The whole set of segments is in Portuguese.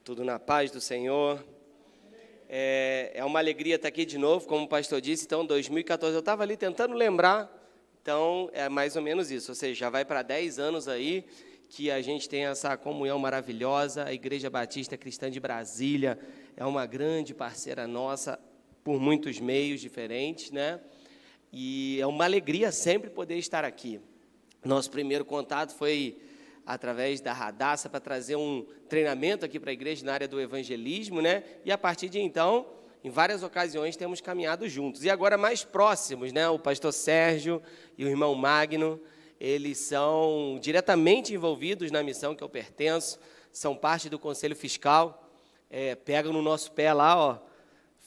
Tudo na paz do Senhor. É uma alegria estar aqui de novo, como o pastor disse. Então, 2014, eu estava ali tentando lembrar. Então, é mais ou menos isso. Ou seja, já vai para 10 anos aí que a gente tem essa comunhão maravilhosa. A Igreja Batista Cristã de Brasília é uma grande parceira nossa por muitos meios diferentes, né? E é uma alegria sempre poder estar aqui. Nosso primeiro contato foi através da Radassa, para trazer um treinamento aqui para a igreja na área do evangelismo, né? E a partir de então, em várias ocasiões, temos caminhado juntos. E agora mais próximos, né? O pastor Sérgio e o irmão Magno, eles são diretamente envolvidos na missão que eu pertenço, são parte do Conselho Fiscal, pegam no nosso pé lá, ó,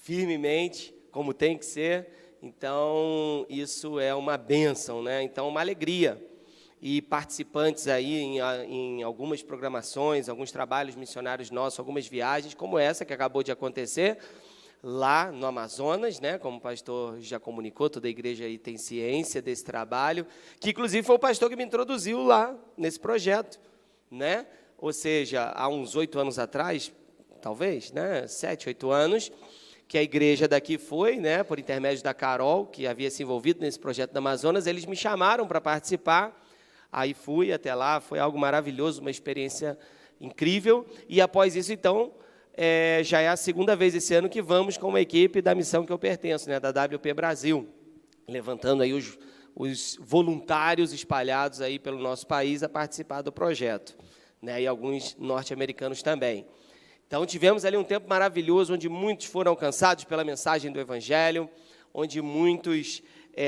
firmemente, como tem que ser. Então, isso é uma bênção, né? Então, uma alegria. E participantes aí em algumas programações, alguns trabalhos missionários nossos, algumas viagens, como essa que acabou de acontecer, lá no Amazonas, né? Como o pastor já comunicou, toda a igreja aí tem ciência desse trabalho, que inclusive foi o pastor que me introduziu lá nesse projeto, né? Ou seja, há uns 8 anos atrás, talvez, né? 7, 8 anos, que a igreja daqui foi, né? Por intermédio da Carol, que havia se envolvido nesse projeto do Amazonas, eles me chamaram para participar. Aí fui até lá, foi algo maravilhoso, uma experiência incrível. E após isso, então, já é a segunda vez esse ano que vamos com uma equipe da missão que eu pertenço, né, da WP Brasil, levantando aí os voluntários espalhados aí pelo nosso país a participar do projeto, né, e alguns norte-americanos também. Então, tivemos ali um tempo maravilhoso, onde muitos foram alcançados pela mensagem do Evangelho, onde muitos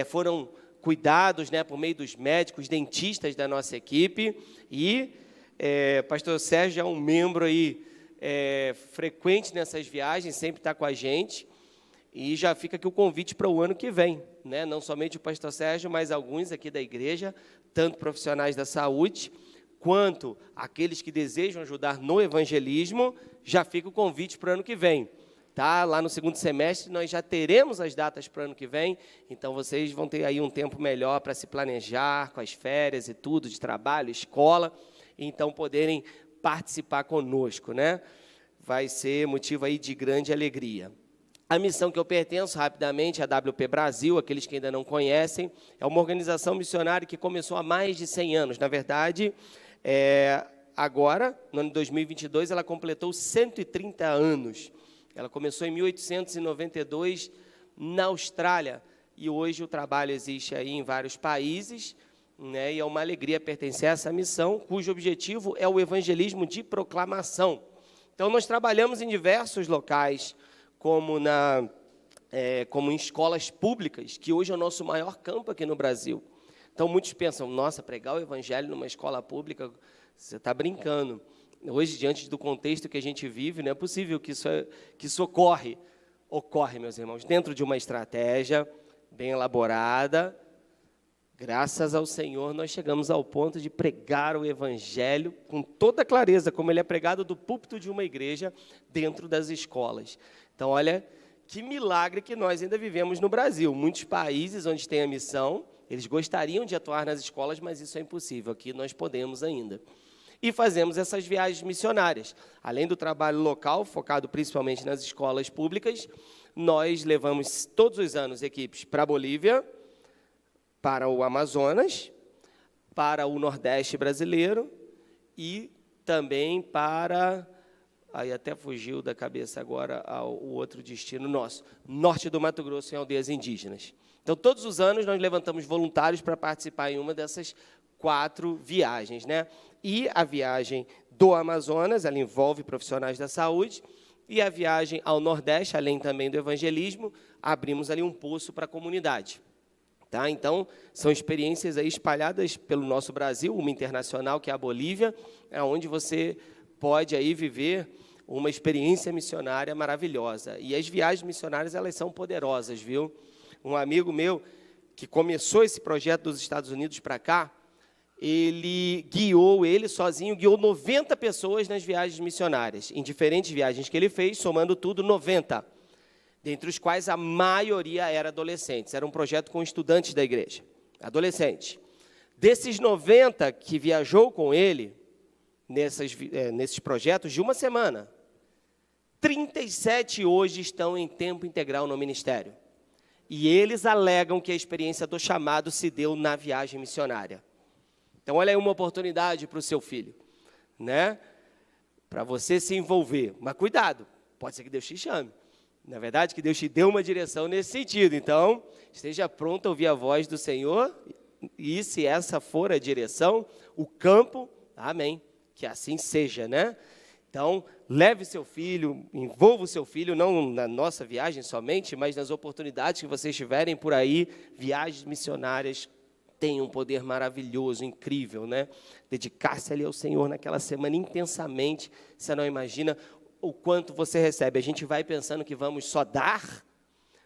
foram cuidados, né, por meio dos médicos, dentistas da nossa equipe, e pastor Sérgio é um membro aí, frequente nessas viagens, sempre está com a gente, e já fica aqui o convite para o ano que vem, né, não somente o pastor Sérgio, mas alguns aqui da igreja, tanto profissionais da saúde, quanto aqueles que desejam ajudar no evangelismo, já fica o convite para o ano que vem. Tá? Lá no segundo semestre, nós já teremos as datas para o ano que vem, então vocês vão ter aí um tempo melhor para se planejar com as férias e tudo, de trabalho, escola, e então poderem participar conosco, né? Vai ser motivo aí de grande alegria. A missão que eu pertenço, rapidamente, é a WP Brasil, aqueles que ainda não conhecem, é uma organização missionária que começou há mais de 100 anos. Na verdade, agora, no ano de 2022, ela completou 130 anos. Ela começou em 1892 na Austrália e hoje o trabalho existe aí em vários países, né, e é uma alegria pertencer a essa missão, cujo objetivo é o evangelismo de proclamação. Então, nós trabalhamos em diversos locais, como em escolas públicas, que hoje é o nosso maior campo aqui no Brasil. Então, muitos pensam, nossa, pregar o evangelho numa escola pública, você está brincando. Hoje, diante do contexto que a gente vive, não é possível que isso ocorre, meus irmãos, dentro de uma estratégia bem elaborada. Graças ao Senhor, nós chegamos ao ponto de pregar o Evangelho com toda clareza, como ele é pregado do púlpito de uma igreja dentro das escolas. Então, olha que milagre que nós ainda vivemos no Brasil. Muitos países onde tem a missão, eles gostariam de atuar nas escolas, mas isso é impossível. Aqui nós podemos ainda. E fazemos essas viagens missionárias. Além do trabalho local, focado principalmente nas escolas públicas, nós levamos todos os anos equipes para a Bolívia, para o Amazonas, para o Nordeste brasileiro e também para, aí até fugiu da cabeça agora o outro destino nosso, norte do Mato Grosso, em aldeias indígenas. Então, todos os anos nós levantamos voluntários para participar em uma dessas 4 viagens, né? E a viagem do Amazonas, ela envolve profissionais da saúde, e a viagem ao Nordeste, além também do evangelismo, abrimos ali um poço para a comunidade. Tá? Então, são experiências aí espalhadas pelo nosso Brasil, uma internacional, que é a Bolívia, onde você pode aí viver uma experiência missionária maravilhosa. E as viagens missionárias, elas são poderosas, viu? Um amigo meu, que começou esse projeto dos Estados Unidos para cá, ele sozinho guiou 90 pessoas nas viagens missionárias, em diferentes viagens que ele fez, somando tudo 90, dentre os quais a maioria era adolescentes. Era um projeto com estudantes da igreja, adolescentes. Desses 90 que viajou com ele, nesses projetos de uma semana, 37 hoje estão em tempo integral no ministério. E eles alegam que a experiência do chamado se deu na viagem missionária. Então, olha aí uma oportunidade para o seu filho, né? Para você se envolver. Mas cuidado, pode ser que Deus te chame. Na verdade, que Deus te dê uma direção nesse sentido. Então, esteja pronto a ouvir a voz do Senhor. E se essa for a direção, o campo, amém, que assim seja, né? Então, leve seu filho, envolva o seu filho, não na nossa viagem somente, mas nas oportunidades que vocês tiverem por aí. Viagens missionárias têm um poder maravilhoso, incrível, né? Dedicar-se ali ao Senhor naquela semana intensamente, você não imagina o quanto você recebe. A gente vai pensando que vamos só dar,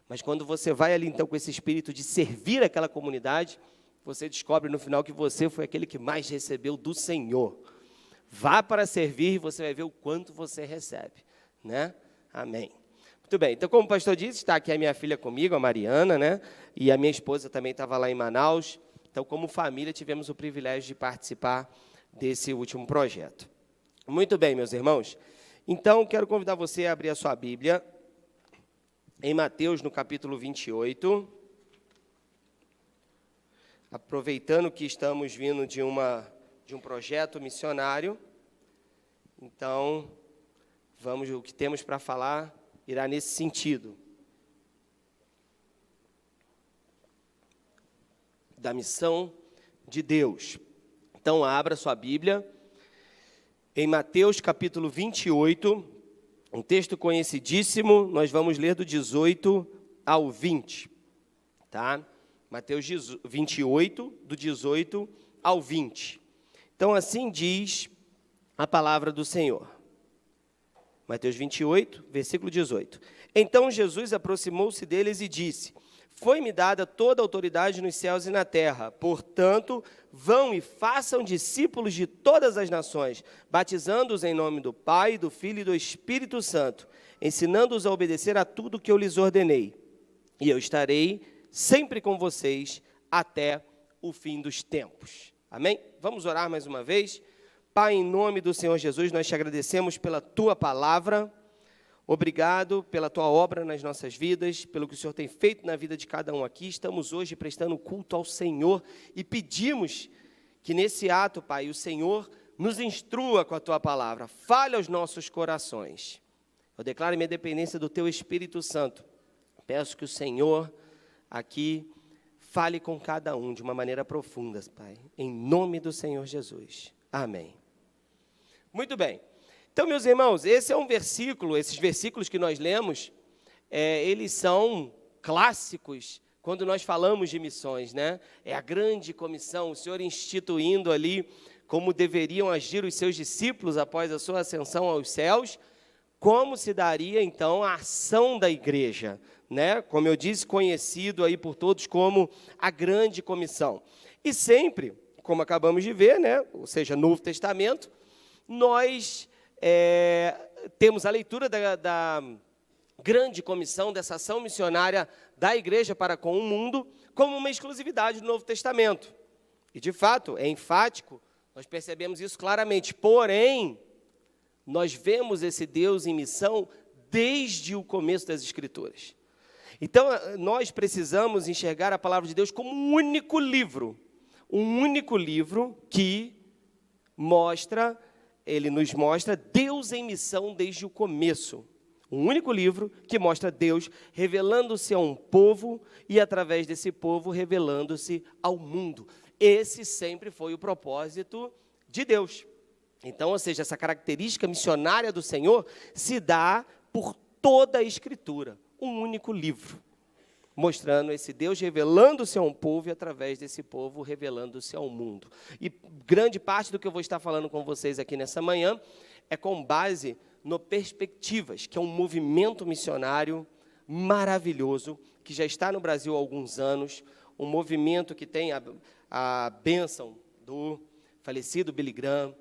mas quando você vai ali então com esse espírito de servir aquela comunidade, você descobre no final que você foi aquele que mais recebeu do Senhor. Vá para servir e você vai ver o quanto você recebe, né? Amém. Muito bem, então como o pastor disse, está aqui a minha filha comigo, a Mariana, né? E a minha esposa também estava lá em Manaus. Então, como família, tivemos o privilégio de participar desse último projeto. Muito bem, meus irmãos. Então, quero convidar você a abrir a sua Bíblia em Mateus, no capítulo 28. Aproveitando que estamos vindo de um projeto missionário, então, o que temos para falar irá nesse sentido. Da missão de Deus. Então, abra sua Bíblia em Mateus capítulo 28, um texto conhecidíssimo, nós vamos ler do 18 ao 20, tá? Mateus 28, do 18 ao 20. Então, assim diz a palavra do Senhor. Mateus 28, versículo 18. Então, Jesus aproximou-se deles e disse: foi-me dada toda a autoridade nos céus e na terra. Portanto, vão e façam discípulos de todas as nações, batizando-os em nome do Pai, do Filho e do Espírito Santo, ensinando-os a obedecer a tudo que eu lhes ordenei. E eu estarei sempre com vocês até o fim dos tempos. Amém? Vamos orar mais uma vez. Pai, em nome do Senhor Jesus, nós te agradecemos pela tua palavra. Obrigado pela tua obra nas nossas vidas, pelo que o Senhor tem feito na vida de cada um aqui. Estamos hoje prestando culto ao Senhor e pedimos que nesse ato, Pai, o Senhor nos instrua com a tua palavra. Fale aos nossos corações. Eu declaro minha dependência do teu Espírito Santo. Peço que o Senhor aqui fale com cada um de uma maneira profunda, Pai. Em nome do Senhor Jesus. Amém. Muito bem. Então, meus irmãos, esse é um versículo, esses versículos que nós lemos, eles são clássicos quando nós falamos de missões, né? É a grande comissão, o Senhor instituindo ali como deveriam agir os seus discípulos após a sua ascensão aos céus, como se daria, então, a ação da igreja, né? Como eu disse, conhecido aí por todos como a grande comissão. E sempre, como acabamos de ver, né? Ou seja, Novo Testamento, nós temos a leitura da grande comissão, dessa ação missionária da igreja para com o mundo, como uma exclusividade do Novo Testamento. E, de fato, é enfático, nós percebemos isso claramente. Porém, nós vemos esse Deus em missão desde o começo das Escrituras. Então, nós precisamos enxergar a palavra de Deus como um único livro que ele nos mostra Deus em missão desde o começo. Um único livro que mostra Deus revelando-se a um povo e, através desse povo, revelando-se ao mundo. Esse sempre foi o propósito de Deus. Então, ou seja, essa característica missionária do Senhor se dá por toda a Escritura. Um único livro, mostrando esse Deus revelando-se a um povo e, através desse povo, revelando-se ao mundo. E grande parte do que eu vou estar falando com vocês aqui nessa manhã é com base no Perspectivas, que é um movimento missionário maravilhoso, que já está no Brasil há alguns anos, um movimento que tem a bênção do falecido Billy Graham,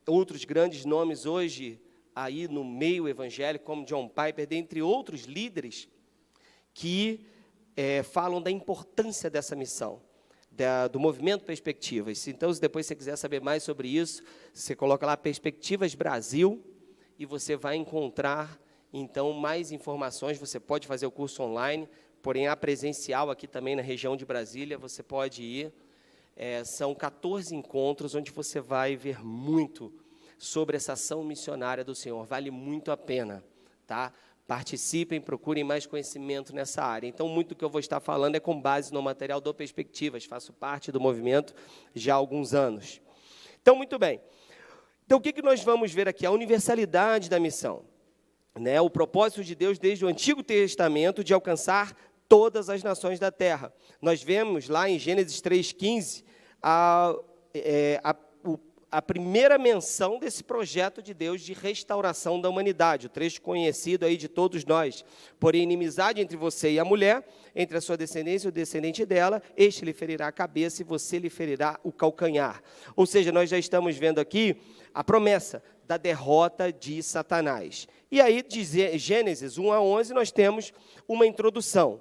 outros grandes nomes hoje aí no meio evangélico, como John Piper, dentre outros líderes que falam da importância dessa missão, do movimento Perspectivas. Então, se depois você quiser saber mais sobre isso, você coloca lá Perspectivas Brasil e você vai encontrar Então, mais informações, você pode fazer o curso online, porém, há presencial aqui também na região de Brasília, você pode ir. São 14 encontros onde você vai ver muito sobre essa ação missionária do Senhor. Vale muito a pena, tá? Participem, procurem mais conhecimento nessa área. Então, muito do que eu vou estar falando é com base no material do Perspectivas. Faço parte do movimento já há alguns anos. Então, muito bem. Então, o que nós vamos ver aqui? A universalidade da missão, né? O propósito de Deus desde o Antigo Testamento de alcançar todas as nações da terra. Nós vemos lá em Gênesis 3,15 a primeira menção desse projeto de Deus de restauração da humanidade, o trecho conhecido aí de todos nós. Porém, inimizade entre você e a mulher, entre a sua descendência e o descendente dela, este lhe ferirá a cabeça e você lhe ferirá o calcanhar. Ou seja, nós já estamos vendo aqui a promessa da derrota de Satanás. E aí, de Gênesis 1 a 11, nós temos uma introdução.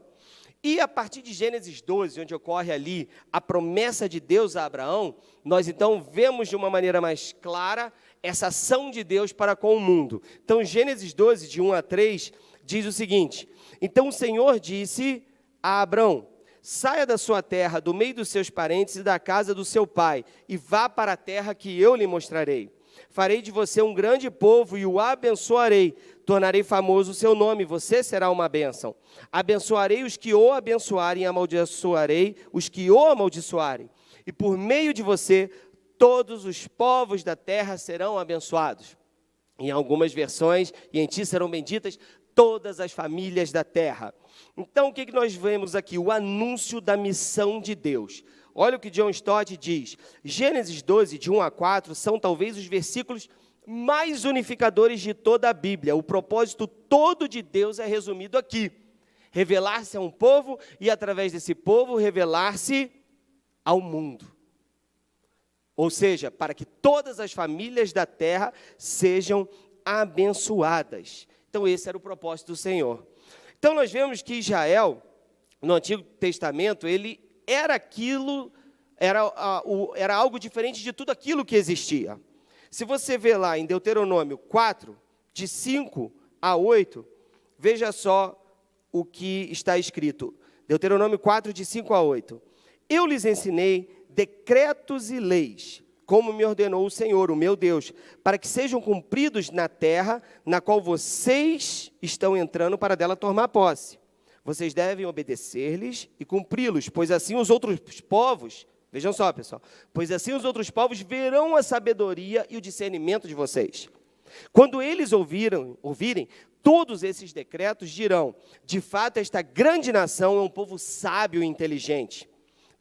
E a partir de Gênesis 12, onde ocorre ali a promessa de Deus a Abraão, nós então vemos de uma maneira mais clara essa ação de Deus para com o mundo. Então, Gênesis 12, de 1 a 3, diz o seguinte: então o Senhor disse a Abraão: saia da sua terra, do meio dos seus parentes e da casa do seu pai, e vá para a terra que eu lhe mostrarei. Farei de você um grande povo e o abençoarei. Tornarei famoso o seu nome, você será uma bênção. Abençoarei os que o abençoarem, amaldiçoarei os que o amaldiçoarem. E por meio de você, todos os povos da terra serão abençoados. Em algumas versões, e em ti serão benditas todas as famílias da terra. Então, o que nós vemos aqui? O anúncio da missão de Deus. Olha o que John Stott diz. Gênesis 12, de 1 a 4, são talvez os versículos mais unificadores de toda a Bíblia. O propósito todo de Deus é resumido aqui: revelar-se a um povo e, através desse povo, revelar-se ao mundo. Ou seja, para que todas as famílias da terra sejam abençoadas. Então, esse era o propósito do Senhor. Então, nós vemos que Israel, no Antigo Testamento, ele era algo diferente de tudo aquilo que existia. Se você ver lá em Deuteronômio 4, de 5 a 8, veja só o que está escrito. Deuteronômio 4, de 5 a 8. Eu lhes ensinei decretos e leis, como me ordenou o Senhor, o meu Deus, para que sejam cumpridos na terra na qual vocês estão entrando para dela tomar posse. Vocês devem obedecer-lhes e cumpri-los, pois assim os outros povos, vejam só, pessoal, pois assim os outros povos verão a sabedoria e o discernimento de vocês. Quando eles ouvirem todos esses decretos, dirão: de fato, esta grande nação é um povo sábio e inteligente.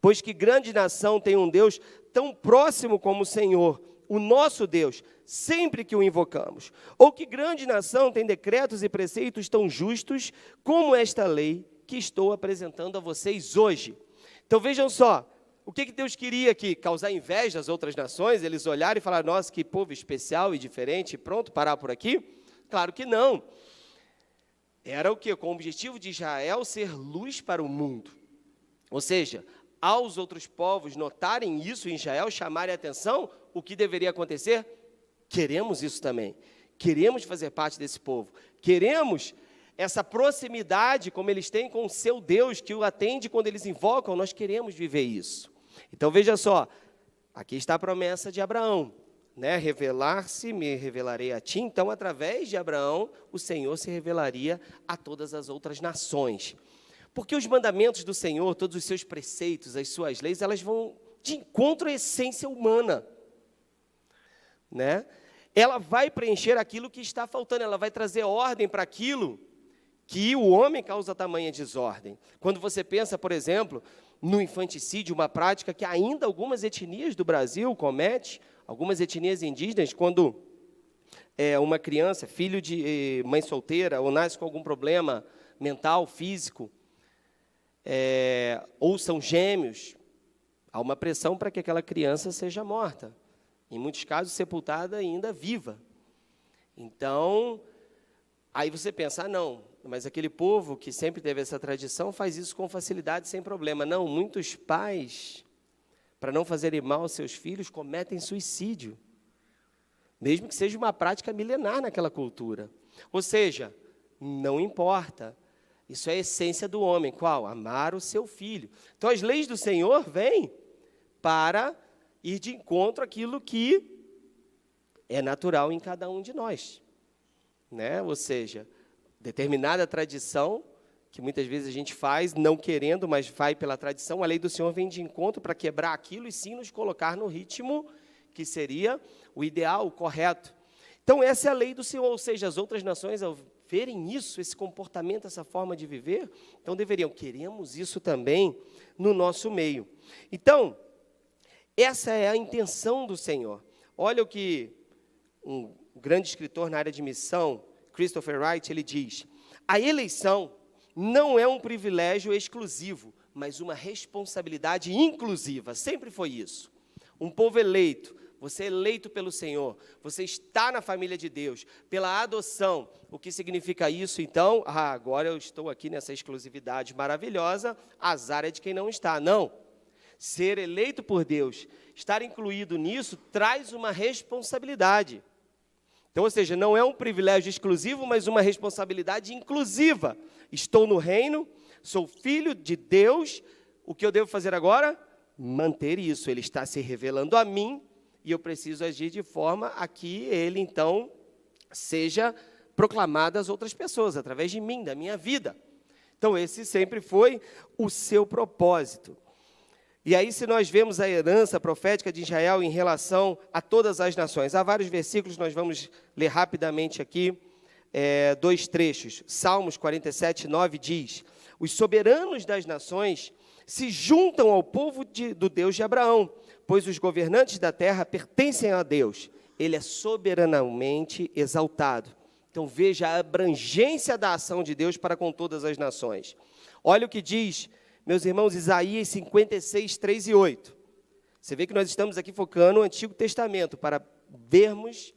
Pois que grande nação tem um Deus tão próximo como o Senhor, o nosso Deus, sempre que o invocamos. Ou que grande nação tem decretos e preceitos tão justos como esta lei que estou apresentando a vocês hoje. Então vejam só, o que Deus queria aqui? Causar inveja às outras nações? Eles olharem e falar: nossa, que povo especial e diferente, pronto, parar por aqui? Claro que não. Era o quê? Com o objetivo de Israel ser luz para o mundo. Ou seja, aos outros povos notarem isso em Israel, chamarem a atenção, o que deveria acontecer? Queremos isso também. Queremos fazer parte desse povo. Queremos essa proximidade como eles têm com o seu Deus, que o atende quando eles invocam. Nós queremos viver isso. Então, veja só, aqui está a promessa de Abraão, né? Revelar-se, me revelarei a ti. Então, através de Abraão, o Senhor se revelaria a todas as outras nações. Porque os mandamentos do Senhor, todos os seus preceitos, as suas leis, elas vão de encontro à essência humana, né? Ela vai preencher aquilo que está faltando, ela vai trazer ordem para aquilo que o homem causa tamanha desordem. Quando você pensa, por exemplo, no infanticídio, uma prática que ainda algumas etnias do Brasil cometem, algumas etnias indígenas, quando uma criança, filho de mãe solteira, ou nasce com algum problema mental, físico, ou são gêmeos, há uma pressão para que aquela criança seja morta. Em muitos casos, sepultada ainda viva. Então, aí você pensa: não, mas aquele povo que sempre teve essa tradição faz isso com facilidade, sem problema. Não, muitos pais, para não fazerem mal aos seus filhos, cometem suicídio, mesmo que seja uma prática milenar naquela cultura. Ou seja, Não importa. Isso é a essência do homem. Qual? Amar o seu filho. Então, as leis do Senhor vêm para ir de encontro àquilo que é natural em cada um de nós, né? Ou seja, determinada tradição, que muitas vezes a gente faz, não querendo, mas vai pela tradição, a lei do Senhor vem de encontro para quebrar aquilo e sim nos colocar no ritmo que seria o ideal, o correto. Então, essa é a lei do Senhor, ou seja, as outras nações, ao verem isso, esse comportamento, essa forma de viver, então queremos isso também no nosso meio. Então, essa é a intenção do Senhor. Olha o que um grande escritor na área de missão, Christopher Wright, ele diz: a eleição não é um privilégio exclusivo, mas uma responsabilidade inclusiva. Sempre foi isso. Um povo eleito, você é eleito pelo Senhor, você está na família de Deus, pela adoção. O que significa isso, então? Agora eu estou aqui nessa exclusividade maravilhosa, azar é de quem não está. Não. Ser eleito por Deus, estar incluído nisso, traz uma responsabilidade. Então, ou seja, não é um privilégio exclusivo, mas uma responsabilidade inclusiva. Estou no reino, sou filho de Deus, o que eu devo fazer agora? Manter isso. Ele está se revelando a mim e eu preciso agir de forma a que ele, então, seja proclamado às outras pessoas, através de mim, da minha vida. Então, esse sempre foi o seu propósito. E aí, se nós vemos a herança profética de Israel em relação a todas as nações, há vários versículos, nós vamos ler rapidamente aqui, 2 trechos. Salmos 47, 9 diz: os soberanos das nações se juntam ao povo do Deus de Abraão, pois os governantes da terra pertencem a Deus. Ele é soberanamente exaltado. Então, veja a abrangência da ação de Deus para com todas as nações. Olha o que diz, meus irmãos, Isaías 56, 3 e 8. Você vê que nós estamos aqui focando no Antigo Testamento para vermos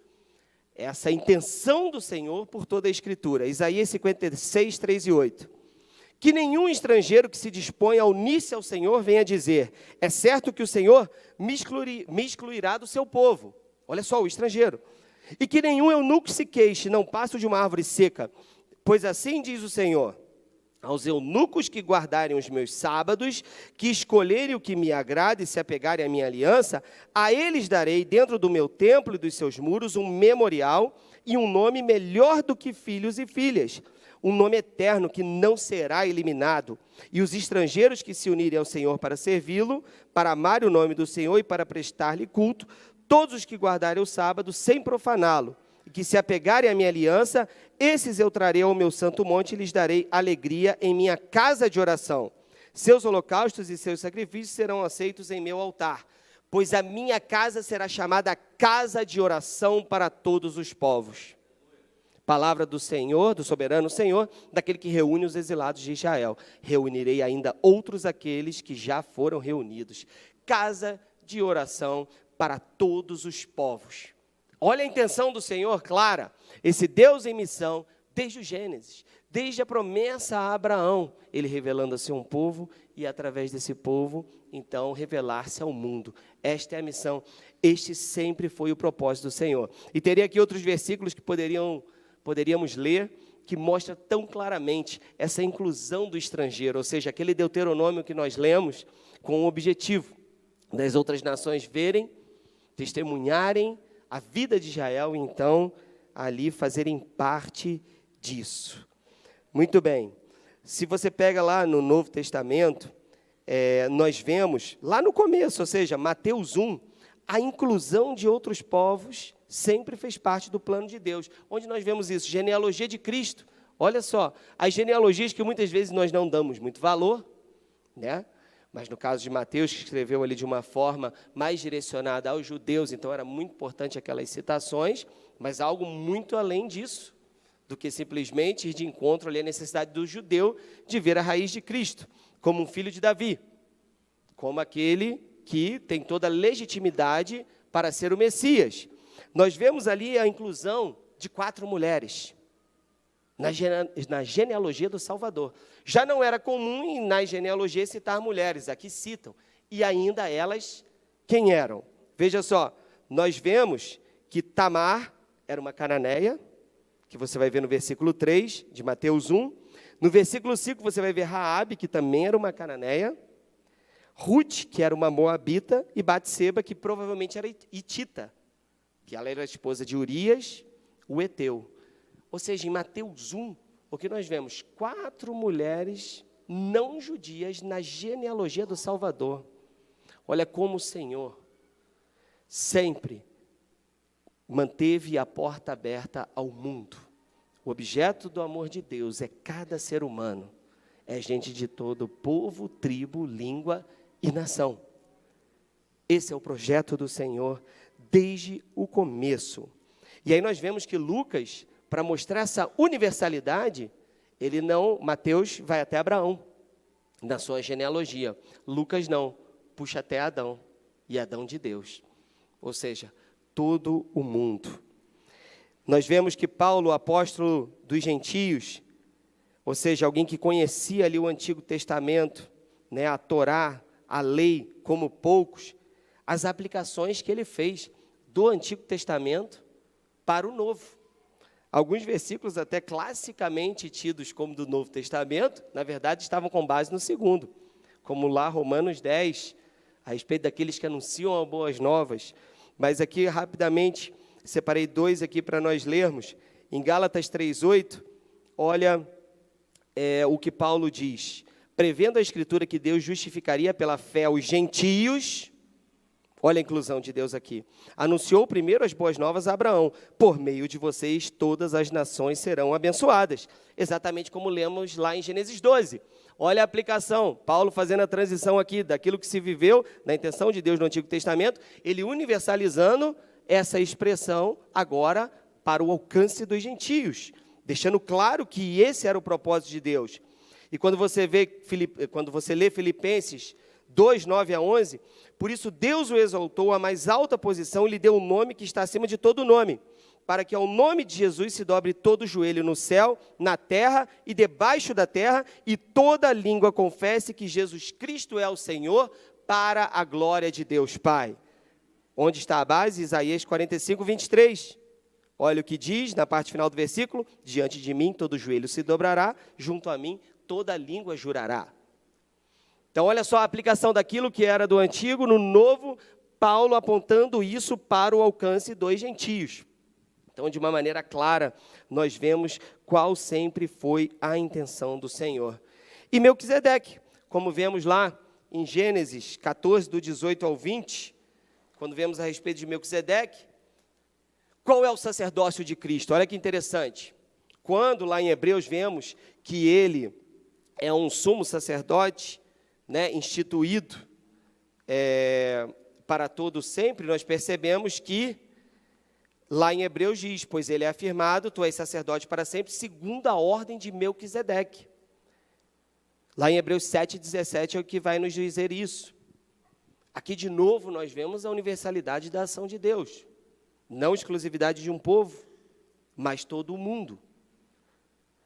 essa intenção do Senhor por toda a Escritura. Isaías 56, 3 e 8. Que nenhum estrangeiro que se dispõe a unir-se ao Senhor venha dizer: é certo que o Senhor me excluirá do seu povo. Olha só, o estrangeiro. E que nenhum eunuco se queixe, não passo de uma árvore seca. Pois assim diz o Senhor: aos eunucos que guardarem os meus sábados, que escolherem o que me agrada e se apegarem à minha aliança, a eles darei, dentro do meu templo e dos seus muros, um memorial e um nome melhor do que filhos e filhas, um nome eterno que não será eliminado. E os estrangeiros que se unirem ao Senhor para servi-lo, para amar o nome do Senhor e para prestar-lhe culto, todos os que guardarem o sábado sem profaná-lo, e que se apegarem à minha aliança, esses eu trarei ao meu santo monte e lhes darei alegria em minha casa de oração. Seus holocaustos e seus sacrifícios serão aceitos em meu altar, pois a minha casa será chamada casa de oração para todos os povos. Palavra do Senhor, do soberano Senhor, daquele que reúne os exilados de Israel. Reunirei ainda outros aqueles que já foram reunidos. Casa de oração para todos os povos. Olha a intenção do Senhor clara, esse Deus em missão, desde o Gênesis, desde a promessa a Abraão, ele revelando-se a um povo e através desse povo, então, revelar-se ao mundo. Esta é a missão, este sempre foi o propósito do Senhor. E teria aqui outros versículos que poderíamos ler, que mostra tão claramente essa inclusão do estrangeiro, ou seja, aquele Deuteronômio que nós lemos com o objetivo das outras nações verem, testemunharem a vida de Israel, então, ali fazerem parte disso. Muito bem. Se você pega lá no Novo Testamento, nós vemos, lá no começo, ou seja, Mateus 1, a inclusão de outros povos sempre fez parte do plano de Deus. Onde nós vemos isso? Genealogia de Cristo. Olha só, as genealogias que muitas vezes nós não damos muito valor, né? Mas no caso de Mateus, que escreveu ali de uma forma mais direcionada aos judeus, então era muito importante aquelas citações, mas algo muito além disso, do que simplesmente ir de encontro ali à necessidade do judeu de ver a raiz de Cristo, como um filho de Davi, como aquele que tem toda a legitimidade para ser o Messias. Nós vemos ali a inclusão de 4 mulheres na genealogia do Salvador. Já não era comum nas genealogias citar mulheres, aqui citam. E ainda elas, quem eram? Veja só, nós vemos que Tamar era uma cananeia, que você vai ver no versículo 3 de Mateus 1. No versículo 5 você vai ver Raabe, que também era uma cananeia, Ruth, que era uma moabita, e Batseba, que provavelmente era hitita, que ela era a esposa de Urias, o heteu. Ou seja, em Mateus 1, o que nós vemos? 4 mulheres não judias na genealogia do Salvador. Olha como o Senhor sempre manteve a porta aberta ao mundo. O objeto do amor de Deus é cada ser humano, é gente de todo povo, tribo, língua e nação. Esse é o projeto do Senhor desde o começo. E aí nós vemos que Lucas, para mostrar essa universalidade, Mateus vai até Abraão, na sua genealogia. Lucas não, puxa até Adão, e Adão de Deus. Ou seja, todo o mundo. Nós vemos que Paulo, apóstolo dos gentios, ou seja, alguém que conhecia ali o Antigo Testamento, né, a Torá, a lei, como poucos, as aplicações que ele fez do Antigo Testamento para o Novo. Alguns versículos até classicamente tidos como do Novo Testamento, na verdade estavam com base no segundo, como lá Romanos 10, a respeito daqueles que anunciam as boas novas. Mas aqui, rapidamente, separei 2 aqui para nós lermos. Em Gálatas 3:8, olha o que Paulo diz. Prevendo a Escritura que Deus justificaria pela fé os gentios, olha a inclusão de Deus aqui, anunciou primeiro as boas novas a Abraão, por meio de vocês todas as nações serão abençoadas. Exatamente como lemos lá em Gênesis 12. Olha a aplicação, Paulo fazendo a transição aqui daquilo que se viveu na intenção de Deus no Antigo Testamento, ele universalizando essa expressão agora para o alcance dos gentios, deixando claro que esse era o propósito de Deus. E quando você lê Filipenses 2, 9 a 11, por isso Deus o exaltou à mais alta posição e lhe deu um nome que está acima de todo nome, para que ao nome de Jesus se dobre todo o joelho no céu, na terra e debaixo da terra, e toda língua confesse que Jesus Cristo é o Senhor, para a glória de Deus Pai. Onde está a base? Isaías 45, 23. Olha o que diz na parte final do versículo: diante de mim todo joelho se dobrará, junto a mim toda língua jurará. Então olha só a aplicação daquilo que era do antigo no novo, Paulo apontando isso para o alcance dos gentios. Então, de uma maneira clara, nós vemos qual sempre foi a intenção do Senhor. E Melquisedeque, como vemos lá em Gênesis 14, do 18 ao 20, quando vemos a respeito de Melquisedeque, qual é o sacerdócio de Cristo? Olha que interessante. Quando lá em Hebreus vemos que ele é um sumo sacerdote, né, instituído para todo sempre, nós percebemos que lá em Hebreus diz, pois ele é afirmado, tu és sacerdote para sempre, segundo a ordem de Melquisedeque. Lá em Hebreus 7,17 é o que vai nos dizer isso. Aqui de novo nós vemos a universalidade da ação de Deus. Não exclusividade de um povo, mas todo o mundo.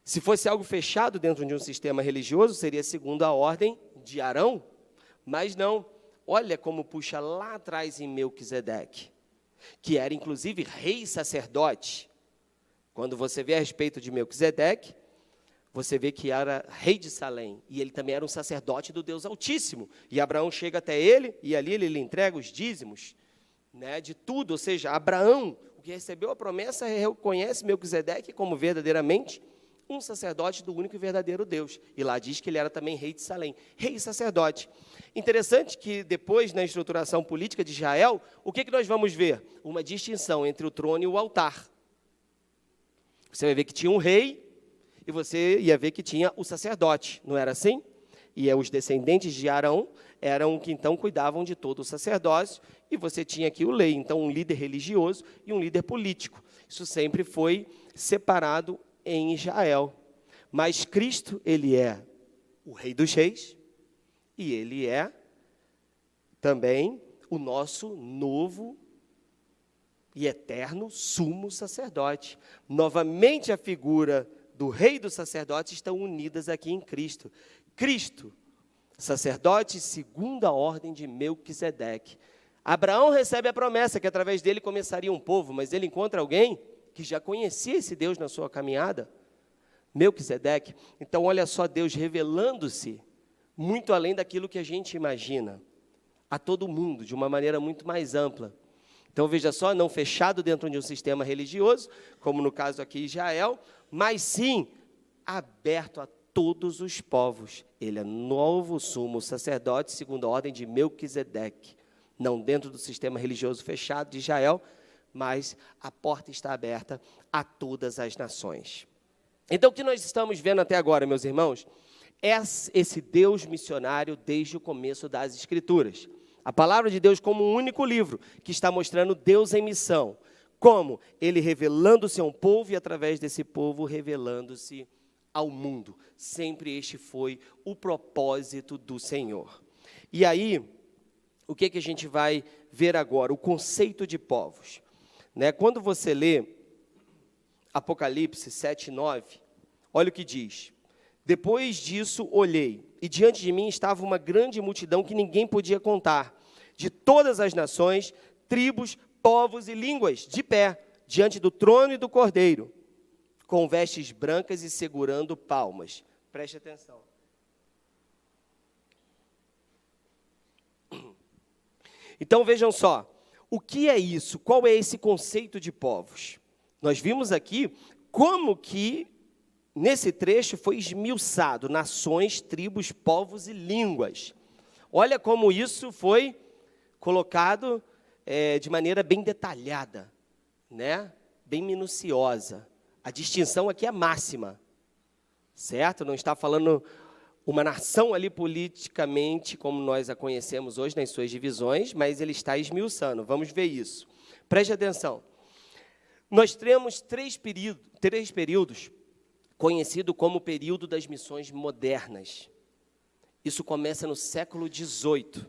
Se fosse algo fechado dentro de um sistema religioso, seria segundo a ordem de Arão, mas não. Olha como puxa lá atrás em Melquisedeque, que era inclusive rei sacerdote. Quando você vê a respeito de Melquisedeque, você vê que era rei de Salém, e ele também era um sacerdote do Deus Altíssimo. E Abraão chega até ele, e ali ele lhe entrega os dízimos, né, de tudo. Ou seja, Abraão, o que recebeu a promessa, reconhece Melquisedeque como verdadeiramente um sacerdote do único e verdadeiro Deus. E lá diz que ele era também rei de Salém, rei e sacerdote. Interessante que depois, na estruturação política de Israel, o que nós vamos ver? Uma distinção entre o trono e o altar. Você vai ver que tinha um rei, e você ia ver que tinha o sacerdote, não era assim? E os descendentes de Arão eram que então cuidavam de todo o sacerdócio, e você tinha aqui o lei, então um líder religioso e um líder político. Isso sempre foi separado em Israel. Mas Cristo, ele é o Rei dos Reis, e ele é também o nosso novo e eterno sumo sacerdote. Novamente a figura do rei e do sacerdote estão unidas aqui em Cristo. Cristo, sacerdote segundo a ordem de Melquisedeque. Abraão recebe a promessa que através dele começaria um povo, mas ele encontra alguém que já conhecia esse Deus na sua caminhada, Melquisedeque. Então, olha só, Deus revelando-se muito além daquilo que a gente imagina, a todo mundo, de uma maneira muito mais ampla. Então, veja só, não fechado dentro de um sistema religioso, como no caso aqui Israel, mas sim aberto a todos os povos. Ele é novo sumo sacerdote, segundo a ordem de Melquisedeque. Não dentro do sistema religioso fechado de Israel, mas a porta está aberta a todas as nações. Então, o que nós estamos vendo até agora, meus irmãos, é esse Deus missionário desde o começo das Escrituras. A palavra de Deus como um único livro, que está mostrando Deus em missão. Como? Ele revelando-se a um povo e, através desse povo, revelando-se ao mundo. Sempre este foi o propósito do Senhor. E aí, o que a gente vai ver agora? O conceito de povos. Quando você lê Apocalipse 7:9, olha o que diz. Depois disso olhei, e diante de mim estava uma grande multidão que ninguém podia contar, de todas as nações, tribos, povos e línguas, de pé, diante do trono e do Cordeiro, com vestes brancas e segurando palmas. Preste atenção. Então vejam só, o que é isso? Qual é esse conceito de povos? Nós vimos aqui como que nesse trecho foi esmiuçado nações, tribos, povos e línguas. Olha como isso foi colocado de maneira bem detalhada, bem minuciosa. A distinção aqui é máxima, certo? Não está falando uma nação ali politicamente, como nós a conhecemos hoje nas suas divisões, mas ele está esmiuçando. Vamos ver isso. Preste atenção. Nós temos três períodos conhecido como período das missões modernas. Isso começa no século XVIII.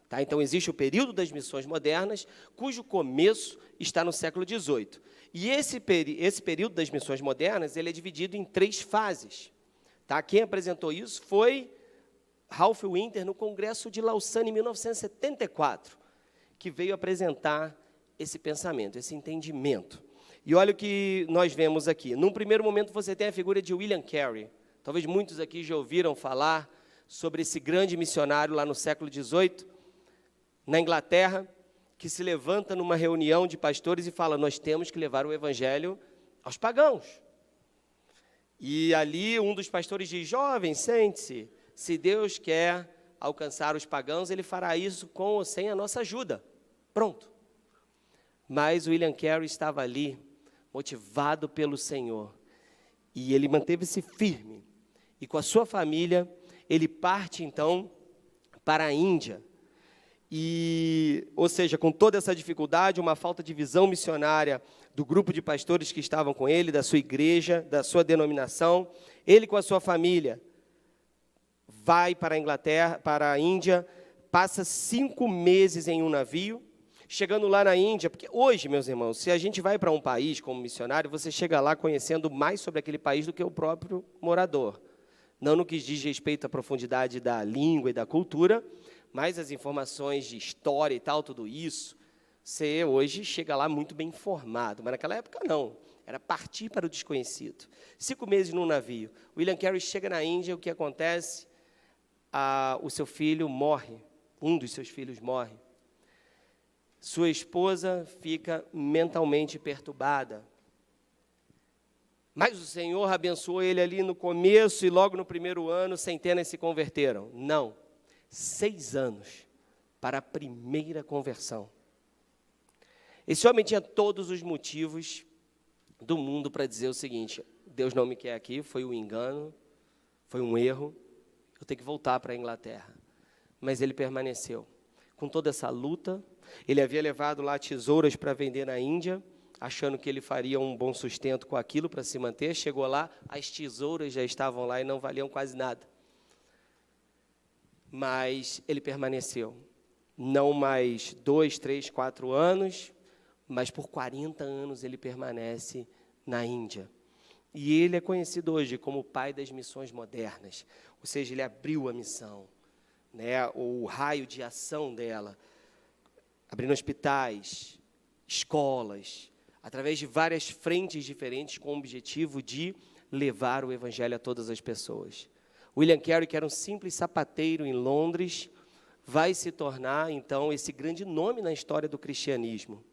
Tá? Então, existe o período das missões modernas, cujo começo está no século XVIII. E esse período das missões modernas ele é dividido em 3 fases. Tá? Quem apresentou isso foi Ralph Winter, no Congresso de Lausanne, em 1974, que veio apresentar esse pensamento, esse entendimento. E olha o que nós vemos aqui. Num primeiro momento, você tem a figura de William Carey. Talvez muitos aqui já ouviram falar sobre esse grande missionário lá no século XVIII, na Inglaterra, que se levanta numa reunião de pastores e fala, nós temos que levar o evangelho aos pagãos. E ali um dos pastores diz, jovem, sente-se, se Deus quer alcançar os pagãos, ele fará isso com ou sem a nossa ajuda. Pronto. Mas William Carey estava ali, motivado pelo Senhor, e ele manteve-se firme, e com a sua família, ele parte então para a Índia, ou seja, com toda essa dificuldade, uma falta de visão missionária do grupo de pastores que estavam com ele, da sua igreja, da sua denominação, ele com a sua família, vai para a Inglaterra, para a Índia, passa 5 meses em um navio, chegando lá na Índia, porque hoje, meus irmãos, se a gente vai para um país como missionário, você chega lá conhecendo mais sobre aquele país do que o próprio morador. Não no que diz respeito à profundidade da língua e da cultura, mas as informações de história e tal, tudo isso, você hoje chega lá muito bem informado, mas naquela época não, era partir para o desconhecido. 5 meses num navio. William Carey chega na Índia, o que acontece? O seu filho morre, um dos seus filhos morre. Sua esposa fica mentalmente perturbada. Mas o Senhor abençoou ele ali no começo e logo no primeiro ano, centenas se converteram. Não, 6 anos para a primeira conversão. Esse homem tinha todos os motivos do mundo para dizer o seguinte, Deus não me quer aqui, foi um engano, foi um erro, eu tenho que voltar para a Inglaterra. Mas ele permaneceu. Com toda essa luta, ele havia levado lá tesouras para vender na Índia, achando que ele faria um bom sustento com aquilo para se manter. Chegou lá, as tesouras já estavam lá e não valiam quase nada. Mas ele permaneceu. Não mais 2, 3, 4 anos, mas por 40 anos ele permanece na Índia. E ele é conhecido hoje como o pai das missões modernas. Ou seja, ele abriu a missão, o raio de ação dela, abrindo hospitais, escolas, através de várias frentes diferentes, com o objetivo de levar o evangelho a todas as pessoas. William Carey, que era um simples sapateiro em Londres, vai se tornar, então, esse grande nome na história do cristianismo.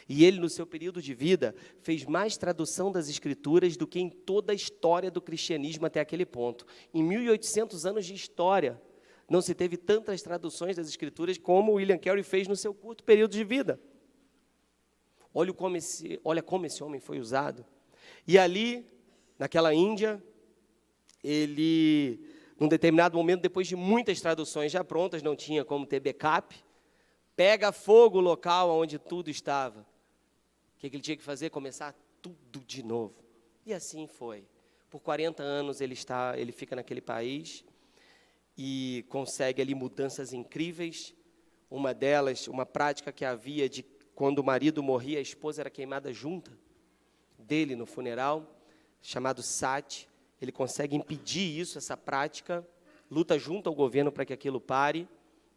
E ele, no seu período de vida, fez mais tradução das Escrituras do que em toda a história do cristianismo até aquele ponto. Em 1.800 anos de história, não se teve tantas traduções das Escrituras como William Carey fez no seu curto período de vida. Olha como esse homem foi usado. E ali, naquela Índia, ele, num determinado momento, depois de muitas traduções já prontas, não tinha como ter backup, pega fogo o local onde tudo estava. O que ele tinha que fazer? Começar tudo de novo. E assim foi. Por 40 anos ele fica naquele país e consegue ali mudanças incríveis. Uma delas, uma prática que havia de quando o marido morria, a esposa era queimada junta dele no funeral, chamado sati. Ele consegue impedir isso, essa prática, luta junto ao governo para que aquilo pare,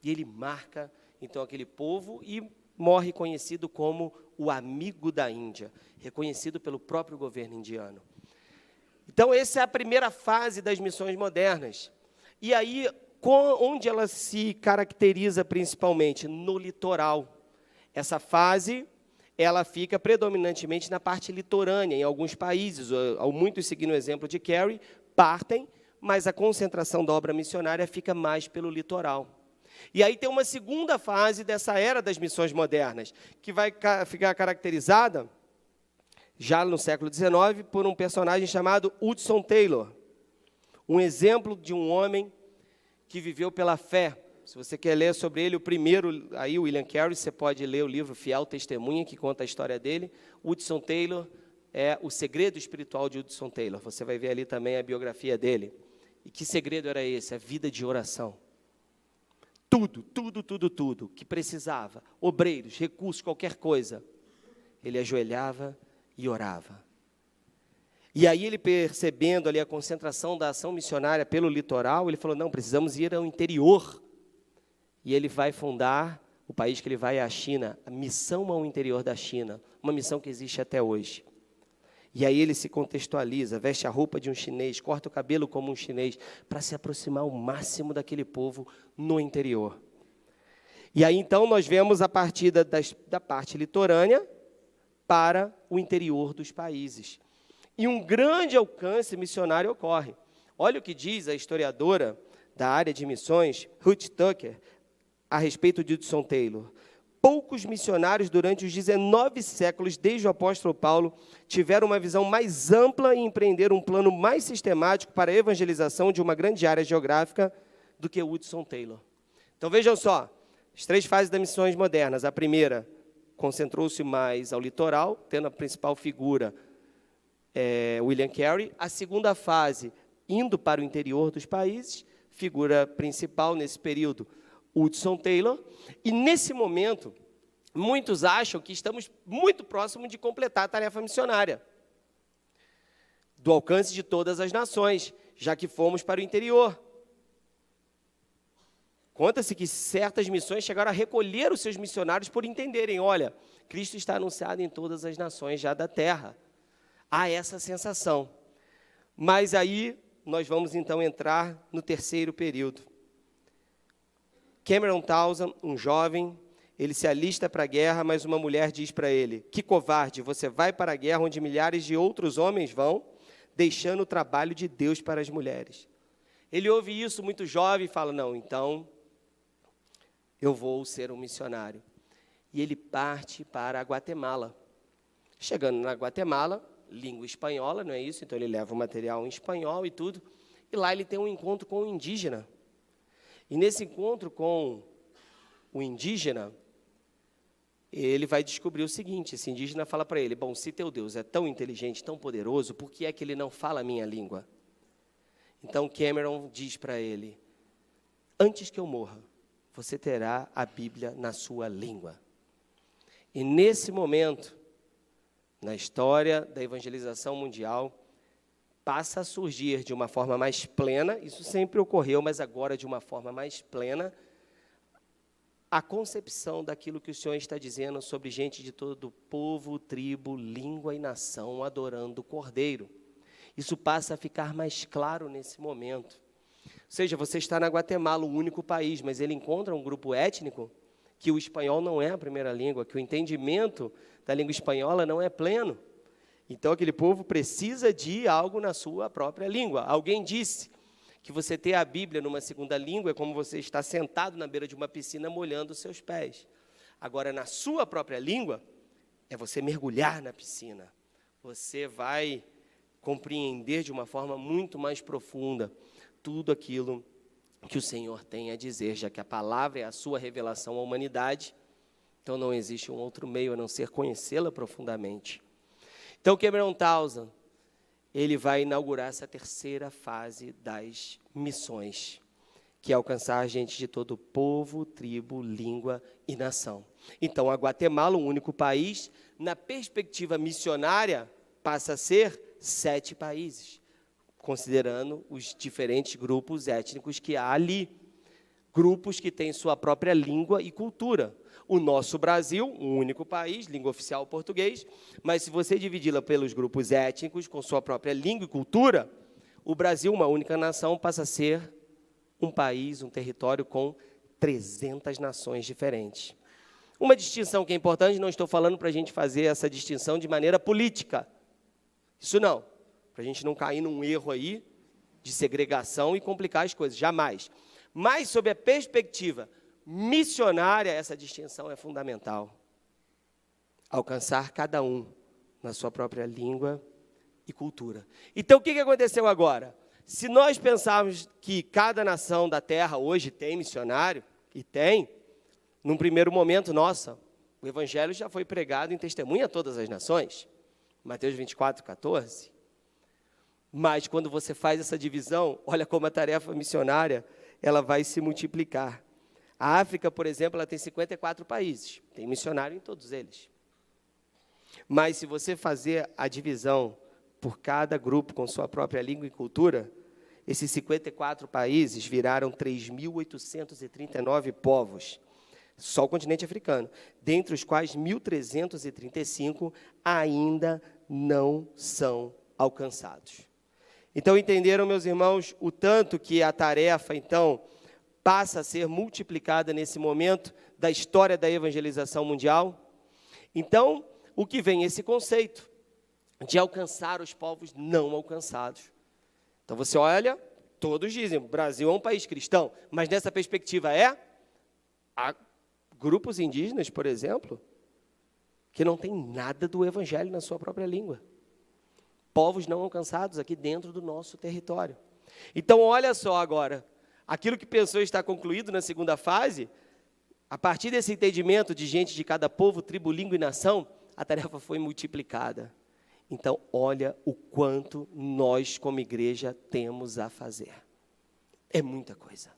e ele marca, então, aquele povo e morre conhecido como o amigo da Índia, reconhecido pelo próprio governo indiano. Então, essa é a primeira fase das missões modernas. E aí, onde ela se caracteriza principalmente? No litoral. Essa fase, ela fica predominantemente na parte litorânea, em alguns países, muitos seguindo o exemplo de Carey, partem, mas a concentração da obra missionária fica mais pelo litoral. E aí tem uma segunda fase dessa era das missões modernas, que vai ficar caracterizada, já no século XIX, por um personagem chamado Hudson Taylor, um exemplo de um homem que viveu pela fé. Se você quer ler sobre ele, o primeiro, aí o William Carey, você pode ler o livro Fiel Testemunha, que conta a história dele. Hudson Taylor é o segredo espiritual de Hudson Taylor. Você vai ver ali também a biografia dele. E que segredo era esse? A vida de oração. Tudo que precisava, obreiros, recursos, qualquer coisa, ele ajoelhava e orava. E aí ele, percebendo ali a concentração da ação missionária pelo litoral, ele falou, não, precisamos ir ao interior. E ele vai fundar, o país que ele vai é a China, a missão ao interior da China, uma missão que existe até hoje. E aí ele se contextualiza, veste a roupa de um chinês, corta o cabelo como um chinês, para se aproximar ao máximo daquele povo no interior. E aí então nós vemos a partida da parte litorânea para o interior dos países. E um grande alcance missionário ocorre. Olha o que diz a historiadora da área de missões, Ruth Tucker, a respeito de Hudson Taylor. Poucos missionários durante os 19 séculos, desde o apóstolo Paulo, tiveram uma visão mais ampla e empreenderam um plano mais sistemático para a evangelização de uma grande área geográfica do que Hudson Taylor. Então, vejam só, as 3 fases das missões modernas. A primeira concentrou-se mais ao litoral, tendo a principal figura William Carey. A segunda fase, indo para o interior dos países, figura principal nesse período, Hudson Taylor, e nesse momento, muitos acham que estamos muito próximos de completar a tarefa missionária, do alcance de todas as nações, já que fomos para o interior. Conta-se que certas missões chegaram a recolher os seus missionários por entenderem, olha, Cristo está anunciado em todas as nações já da terra. Há essa sensação. Mas aí, nós vamos então entrar no terceiro período. Cameron Townsend, um jovem, ele se alista para a guerra, mas uma mulher diz para ele, que covarde, você vai para a guerra onde milhares de outros homens vão, deixando o trabalho de Deus para as mulheres. Ele ouve isso muito jovem e fala, não, então eu vou ser um missionário. E ele parte para a Guatemala. Chegando na Guatemala, língua espanhola, não é isso? Então ele leva o material em espanhol e tudo, e lá ele tem um encontro com um indígena. E nesse encontro com o indígena, ele vai descobrir o seguinte, esse indígena fala para ele, bom, se teu Deus é tão inteligente, tão poderoso, por que é que ele não fala a minha língua? Então Cameron diz para ele, antes que eu morra, você terá a Bíblia na sua língua. E nesse momento, na história da evangelização mundial, passa a surgir de uma forma mais plena, isso sempre ocorreu, mas agora de uma forma mais plena, a concepção daquilo que o Senhor está dizendo sobre gente de todo povo, tribo, língua e nação adorando o Cordeiro. Isso passa a ficar mais claro nesse momento. Ou seja, você está na Guatemala, o único país, mas ele encontra um grupo étnico que o espanhol não é a primeira língua, que o entendimento da língua espanhola não é pleno. Então, aquele povo precisa de algo na sua própria língua. Alguém disse que você ter a Bíblia numa segunda língua é como você estar sentado na beira de uma piscina molhando os seus pés. Agora, na sua própria língua, é você mergulhar na piscina. Você vai compreender de uma forma muito mais profunda tudo aquilo que o Senhor tem a dizer, já que a palavra é a sua revelação à humanidade, então não existe um outro meio a não ser conhecê-la profundamente. Então, Cameron Townsend, ele vai inaugurar essa terceira fase das missões, que é alcançar gente de todo povo, tribo, língua e nação. Então, a Guatemala, o único país, na perspectiva missionária, passa a ser 7 países, considerando os diferentes grupos étnicos que há ali. Grupos que têm sua própria língua e cultura. O nosso Brasil, um único país, língua oficial português, mas se você dividi-la pelos grupos étnicos, com sua própria língua e cultura, o Brasil, uma única nação, passa a ser um país, um território com 300 nações diferentes. Uma distinção que é importante, não estou falando para a gente fazer essa distinção de maneira política. Isso não, para a gente não cair num erro aí de segregação e complicar as coisas, jamais. Mas, sob a perspectiva missionária, essa distinção é fundamental. Alcançar cada um na sua própria língua e cultura. Então, o que aconteceu agora? Se nós pensarmos que cada nação da terra hoje tem missionário, e tem, num primeiro momento, nossa, o evangelho já foi pregado em testemunha a todas as nações, Mateus 24, 14. Mas, quando você faz essa divisão, olha como a tarefa missionária ela vai se multiplicar. A África, por exemplo, ela tem 54 países, tem missionário em todos eles. Mas se você fazer a divisão por cada grupo com sua própria língua e cultura, esses 54 países viraram 3.839 povos, só o continente africano, dentre os quais 1.335 ainda não são alcançados. Então, entenderam, meus irmãos, o tanto que a tarefa, então, passa a ser multiplicada nesse momento da história da evangelização mundial? Então, o que vem esse conceito de alcançar os povos não alcançados. Então, você olha, todos dizem, o Brasil é um país cristão, mas nessa perspectiva há grupos indígenas, por exemplo, que não tem nada do evangelho na sua própria língua. Povos não alcançados aqui dentro do nosso território. Então, olha só agora, aquilo que pensou estar concluído na segunda fase, a partir desse entendimento de gente de cada povo, tribo, língua e nação, a tarefa foi multiplicada. Então, olha o quanto nós, como igreja, temos a fazer. É muita coisa.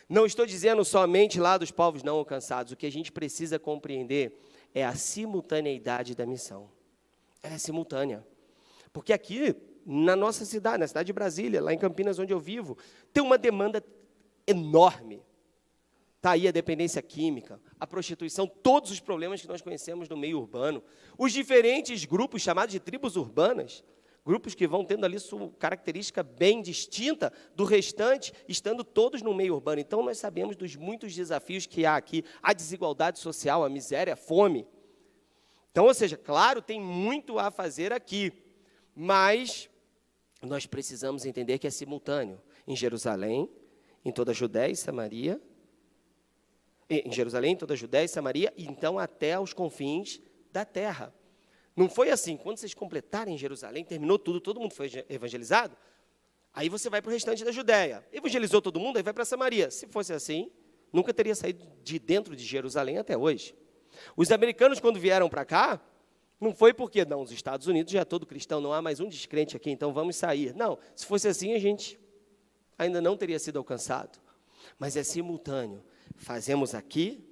Não estou dizendo somente lá dos povos não alcançados. O que a gente precisa compreender é a simultaneidade da missão. Ela é simultânea. Porque aqui, na nossa cidade, na cidade de Brasília, lá em Campinas, onde eu vivo, tem uma demanda enorme. Está aí a dependência química, a prostituição, todos os problemas que nós conhecemos no meio urbano. Os diferentes grupos chamados de tribos urbanas, grupos que vão tendo ali sua característica bem distinta do restante, estando todos no meio urbano. Então, nós sabemos dos muitos desafios que há aqui, a desigualdade social, a miséria, a fome. Então, ou seja, claro, tem muito a fazer aqui, mas nós precisamos entender que é simultâneo. Em Jerusalém, em toda a Judéia e Samaria, em Jerusalém, em toda a Judéia e Samaria, e então até aos confins da terra. Não foi assim, quando vocês completarem Jerusalém, terminou tudo, todo mundo foi evangelizado, aí você vai para o restante da Judéia. Evangelizou todo mundo, aí vai para Samaria. Se fosse assim, nunca teria saído de dentro de Jerusalém até hoje. Os americanos, quando vieram para cá, não foi porque, não, os Estados Unidos já é todo cristão, não há mais um descrente aqui, então vamos sair. Não, se fosse assim, a gente ainda não teria sido alcançado. Mas é simultâneo. Fazemos aqui,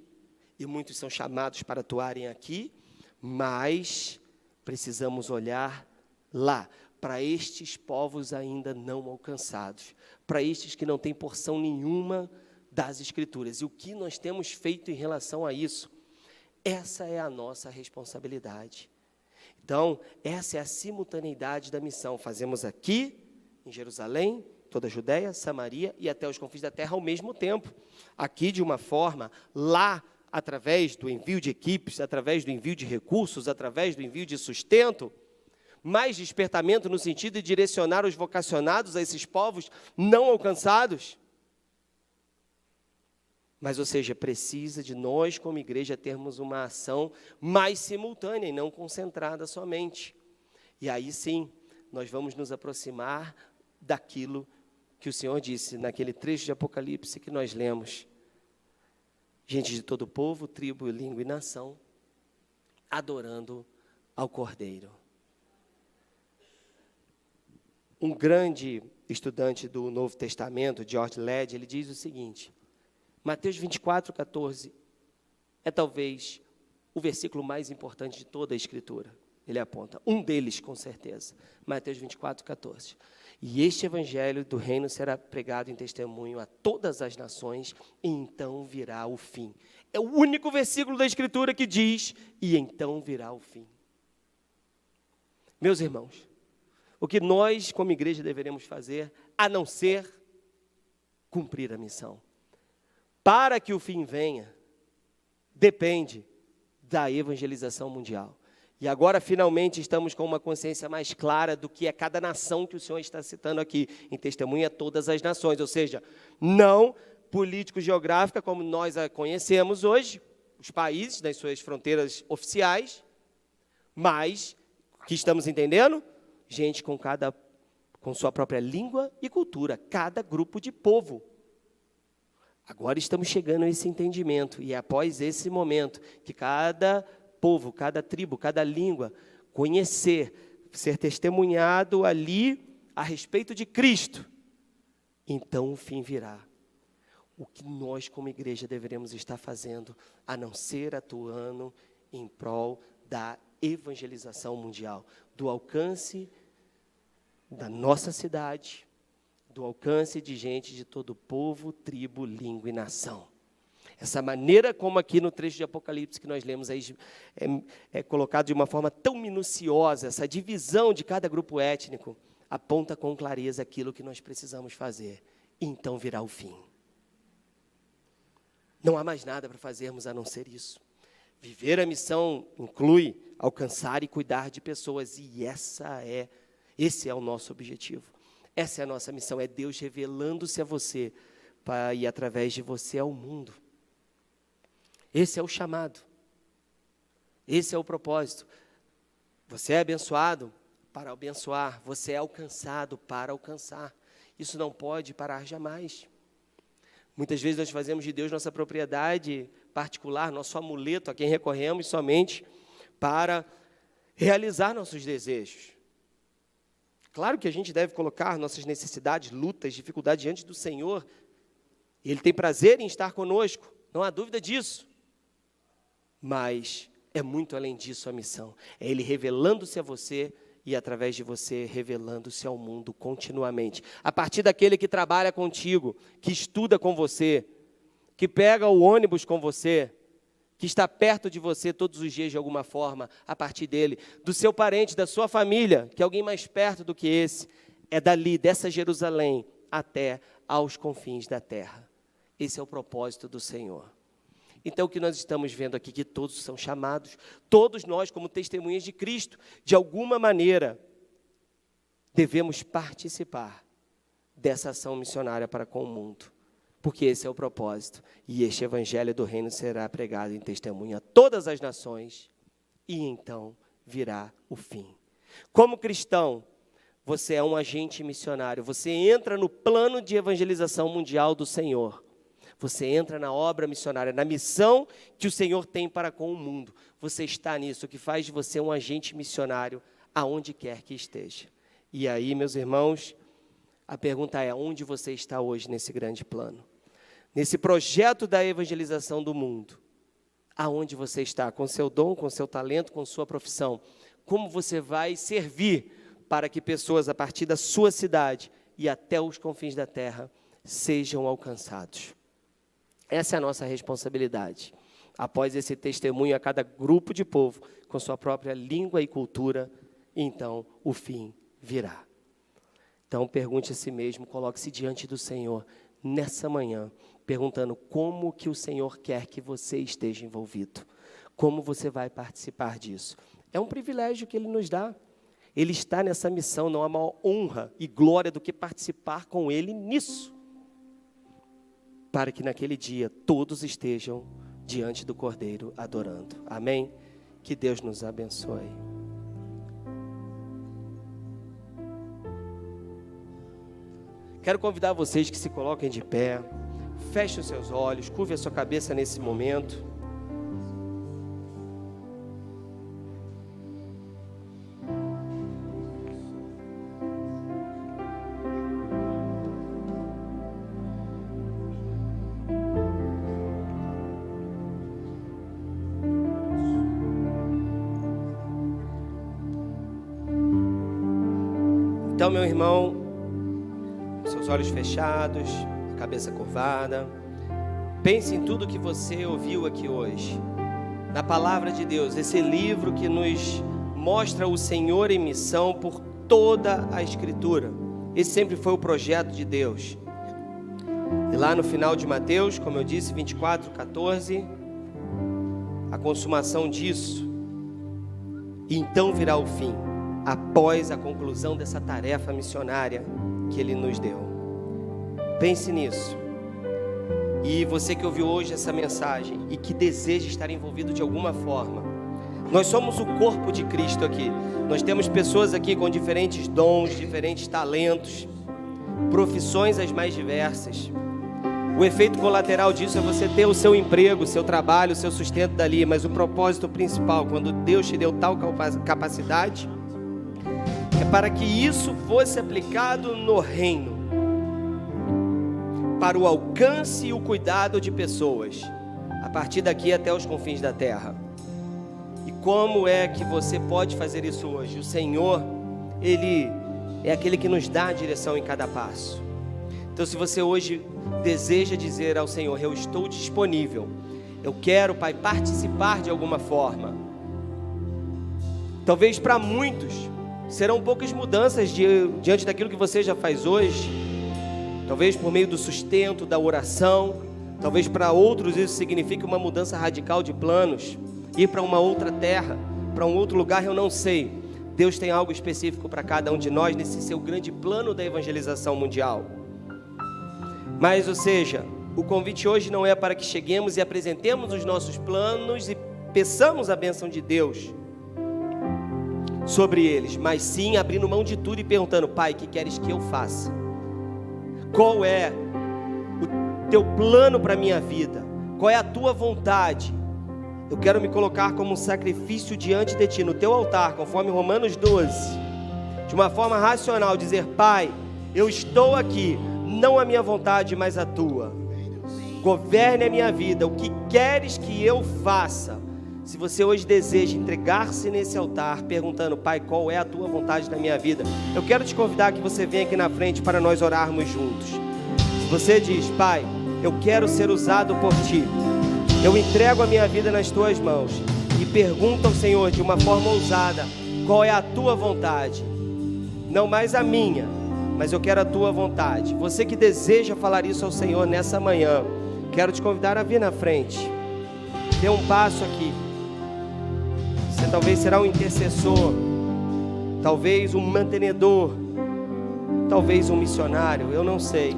e muitos são chamados para atuarem aqui, mas precisamos olhar lá, para estes povos ainda não alcançados, para estes que não têm porção nenhuma das Escrituras. E o que nós temos feito em relação a isso? Essa é a nossa responsabilidade. Então, essa é a simultaneidade da missão. Fazemos aqui, em Jerusalém, toda a Judéia, Samaria e até os confins da terra ao mesmo tempo. Aqui de uma forma, lá através do envio de equipes, através do envio de recursos, através do envio de sustento, mais despertamento no sentido de direcionar os vocacionados a esses povos não alcançados. Mas, ou seja, precisa de nós, como igreja, termos uma ação mais simultânea e não concentrada somente. E aí sim, nós vamos nos aproximar daquilo que o Senhor disse naquele trecho de Apocalipse que nós lemos. Gente de todo povo, tribo, língua e nação, adorando ao Cordeiro. Um grande estudante do Novo Testamento, George Led, ele diz o seguinte: Mateus 24, 14 é talvez o versículo mais importante de toda a Escritura. Ele aponta, um deles com certeza, Mateus 24, 14. E este evangelho do reino será pregado em testemunho a todas as nações, e então virá o fim. É o único versículo da Escritura que diz, e então virá o fim. Meus irmãos, o que nós, como igreja, deveremos fazer, a não ser cumprir a missão. Para que o fim venha, depende da evangelização mundial. E agora, finalmente, estamos com uma consciência mais clara do que é cada nação que o Senhor está citando aqui, em testemunha a todas as nações, ou seja, não político-geográfica como nós a conhecemos hoje, os países nas suas fronteiras oficiais, mas, que estamos entendendo? Gente com sua própria língua e cultura, cada grupo de povo. Agora estamos chegando a esse entendimento, e é após esse momento que cada povo, cada tribo, cada língua, conhecer, ser testemunhado ali a respeito de Cristo, então o fim virá. O que nós como igreja deveremos estar fazendo, a não ser atuando em prol da evangelização mundial, do alcance da nossa cidade, do alcance de gente de todo povo, tribo, língua e nação. Essa maneira como aqui no trecho de Apocalipse que nós lemos aí é colocado de uma forma tão minuciosa, essa divisão de cada grupo étnico, aponta com clareza aquilo que nós precisamos fazer. E então virá o fim. Não há mais nada para fazermos a não ser isso. Viver a missão inclui alcançar e cuidar de pessoas, e esse é o nosso objetivo. Essa é a nossa missão, é Deus revelando-se a você, e através de você ao mundo. Esse é o chamado, esse é o propósito. Você é abençoado para abençoar, você é alcançado para alcançar. Isso não pode parar jamais. Muitas vezes nós fazemos de Deus nossa propriedade particular, nosso amuleto a quem recorremos somente para realizar nossos desejos. Claro que a gente deve colocar nossas necessidades, lutas, dificuldades diante do Senhor. Ele tem prazer em estar conosco, não há dúvida disso. Mas é muito além disso a missão. É Ele revelando-se a você e através de você revelando-se ao mundo continuamente. A partir daquele que trabalha contigo, que estuda com você, que pega o ônibus com você, que está perto de você todos os dias de alguma forma, a partir dele, do seu parente, da sua família, que é alguém mais perto do que esse, é dali, dessa Jerusalém, até aos confins da terra. Esse é o propósito do Senhor. Então, o que nós estamos vendo aqui, que todos são chamados, todos nós, como testemunhas de Cristo, de alguma maneira, devemos participar dessa ação missionária para com o mundo, porque esse é o propósito, e este evangelho do reino será pregado em testemunho a todas as nações, e então virá o fim. Como cristão, você é um agente missionário, você entra no plano de evangelização mundial do Senhor. Você entra na obra missionária, na missão que o Senhor tem para com o mundo. Você está nisso, o que faz de você um agente missionário aonde quer que esteja. E aí, meus irmãos, a pergunta é, onde você está hoje nesse grande plano? Nesse projeto da evangelização do mundo, aonde você está? Com seu dom, com seu talento, com sua profissão? Como você vai servir para que pessoas a partir da sua cidade e até os confins da terra sejam alcançados? Essa é a nossa responsabilidade. Após esse testemunho a cada grupo de povo, com sua própria língua e cultura, então o fim virá. Então pergunte a si mesmo, coloque-se diante do Senhor nessa manhã, perguntando como que o Senhor quer que você esteja envolvido. Como você vai participar disso? É um privilégio que Ele nos dá. Ele está nessa missão, não há maior honra e glória do que participar com Ele nisso. Para que naquele dia todos estejam diante do Cordeiro adorando. Amém? Que Deus nos abençoe. Quero convidar vocês que se coloquem de pé, fechem os seus olhos, curvem a sua cabeça nesse momento. Então, meu irmão, seus olhos fechados, cabeça curvada, pense em tudo que você ouviu aqui hoje, na palavra de Deus, esse livro que nos mostra o Senhor em missão por toda a Escritura. Esse sempre foi o projeto de Deus. E lá no final de Mateus, como eu disse, 24:14, a consumação disso, e então virá o fim, após a conclusão dessa tarefa missionária que Ele nos deu. Pense nisso. E você que ouviu hoje essa mensagem e que deseja estar envolvido de alguma forma, nós somos o corpo de Cristo aqui. Nós temos pessoas aqui com diferentes dons, diferentes talentos, profissões as mais diversas. O efeito colateral disso é você ter o seu emprego, o seu trabalho, o seu sustento dali, mas o propósito principal, quando Deus te deu tal capacidade, é para que isso fosse aplicado no reino, para o alcance e o cuidado de pessoas, a partir daqui até os confins da terra. E como é que você pode fazer isso hoje? O Senhor, Ele é aquele que nos dá a direção em cada passo. Então, se você hoje deseja dizer ao Senhor, eu estou disponível, eu quero, Pai, participar de alguma forma. Talvez para muitos serão poucas mudanças diante daquilo que você já faz hoje. Talvez por meio do sustento, da oração. Talvez para outros isso signifique uma mudança radical de planos. Ir para uma outra terra, para um outro lugar, eu não sei. Deus tem algo específico para cada um de nós nesse seu grande plano da evangelização mundial. Mas, ou seja, o convite hoje não é para que cheguemos e apresentemos os nossos planos e peçamos a bênção de Deus sobre eles, mas sim abrindo mão de tudo e perguntando, Pai, o que queres que eu faça? Qual é o teu plano para a minha vida? Qual é a tua vontade? Eu quero me colocar como um sacrifício diante de ti, no teu altar, conforme Romanos 12, de uma forma racional, dizer, Pai, eu estou aqui, não a minha vontade, mas a tua. Governe a minha vida, o que queres que eu faça? Se você hoje deseja entregar-se nesse altar, perguntando, Pai, qual é a tua vontade na minha vida? Eu quero te convidar que você venha aqui na frente para nós orarmos juntos. Se você diz, Pai, eu quero ser usado por ti, eu entrego a minha vida nas tuas mãos e pergunto ao Senhor de uma forma ousada, qual é a tua vontade? Não mais a minha, mas eu quero a tua vontade. Você que deseja falar isso ao Senhor nessa manhã, quero te convidar a vir na frente. Dê um passo aqui. Você talvez será um intercessor, talvez um mantenedor, talvez um missionário, eu não sei.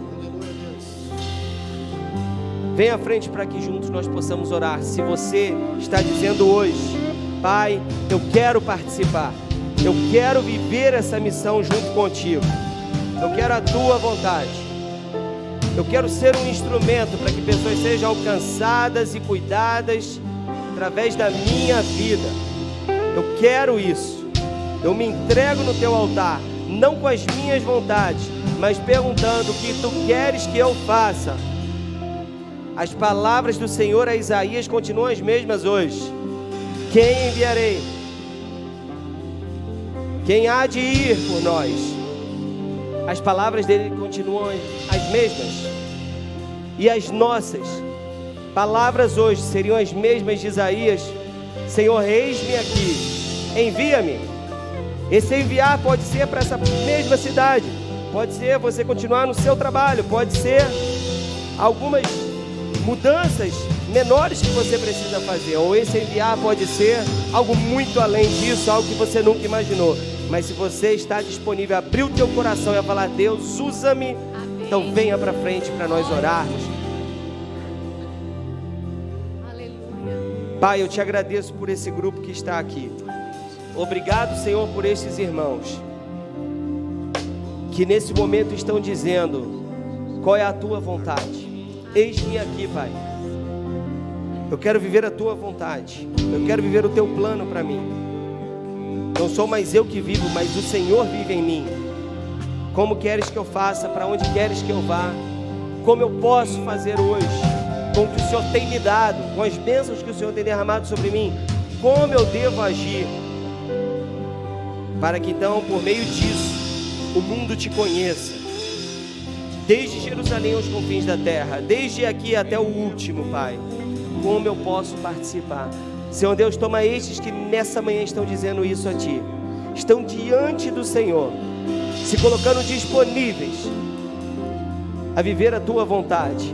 Vem à frente para que juntos nós possamos orar. Se você está dizendo hoje, Pai, eu quero participar, eu quero viver essa missão junto contigo, eu quero a tua vontade, eu quero ser um instrumento para que pessoas sejam alcançadas e cuidadas através da minha vida. Eu quero isso. Eu me entrego no teu altar, não com as minhas vontades, mas perguntando o que tu queres que eu faça. As palavras do Senhor a Isaías continuam as mesmas hoje. Quem enviarei? Quem há de ir por nós? As palavras dele continuam as mesmas. E as nossas palavras hoje seriam as mesmas de Isaías: Senhor, eis-me aqui, envia-me. Esse enviar pode ser para essa mesma cidade, pode ser você continuar no seu trabalho, pode ser algumas mudanças menores que você precisa fazer, ou esse enviar pode ser algo muito além disso, algo que você nunca imaginou. Mas se você está disponível a abrir o teu coração e a falar: Deus, usa-me, então venha para frente para nós orarmos. Aleluia. Pai, eu te agradeço por esse grupo que está aqui. Obrigado, Senhor, por estes irmãos que nesse momento estão dizendo: qual é a tua vontade? Eis-me aqui, Pai. Eu quero viver a tua vontade. Eu quero viver o teu plano para mim. Não sou mais eu que vivo, mas o Senhor vive em mim. Como queres que eu faça? Para onde queres que eu vá? Como eu posso fazer hoje? Com o que o Senhor tem me dado, com as bênçãos que o Senhor tem derramado sobre mim, como eu devo agir? Para que então, por meio disso, o mundo te conheça. Desde Jerusalém aos confins da terra, desde aqui até o último, Pai. Como eu posso participar? Senhor Deus, toma estes que nessa manhã estão dizendo isso a Ti. Estão diante do Senhor, se colocando disponíveis a viver a Tua vontade,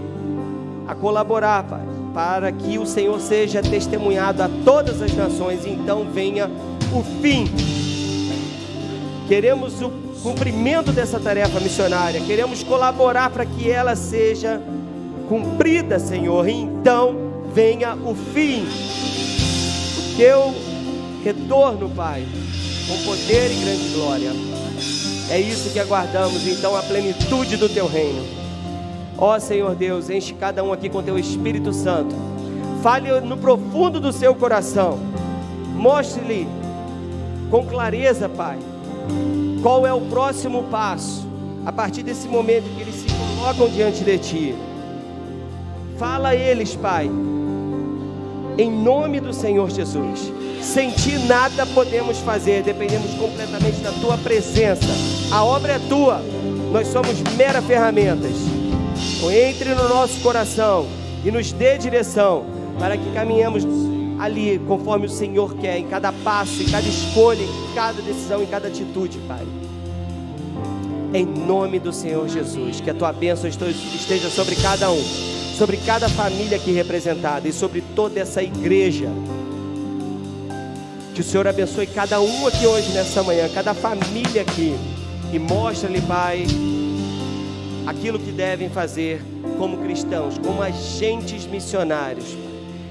a colaborar, Pai, para que o Senhor seja testemunhado a todas as nações e então venha o fim. Queremos o cumprimento dessa tarefa missionária, queremos colaborar para que ela seja cumprida, Senhor, e então venha o fim, o teu retorno, Pai, com poder e grande glória. É isso que aguardamos, então, a plenitude do teu reino. Ó Senhor Deus, enche cada um aqui com teu Espírito Santo. Fale no profundo do seu coração. Mostre-lhe com clareza, Pai, qual é o próximo passo a partir desse momento que eles se colocam diante de Ti. Fala a eles, Pai, em nome do Senhor Jesus. Sem Ti nada podemos fazer, dependemos completamente da Tua presença. A obra é Tua, nós somos meras ferramentas. Então, entre no nosso coração e nos dê direção para que caminhemos ali conforme o Senhor quer, em cada passo, em cada escolha, em cada decisão, em cada atitude, Pai. Em nome do Senhor Jesus, que a Tua bênção esteja sobre cada um, sobre cada família aqui representada e sobre toda essa igreja. Que o Senhor abençoe cada um aqui hoje, nessa manhã, cada família aqui, e mostra-lhe, Pai, aquilo que devem fazer como cristãos, como agentes missionários,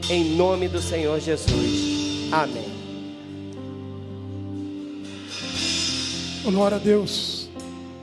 em nome do Senhor Jesus. Amém. Glória a Deus.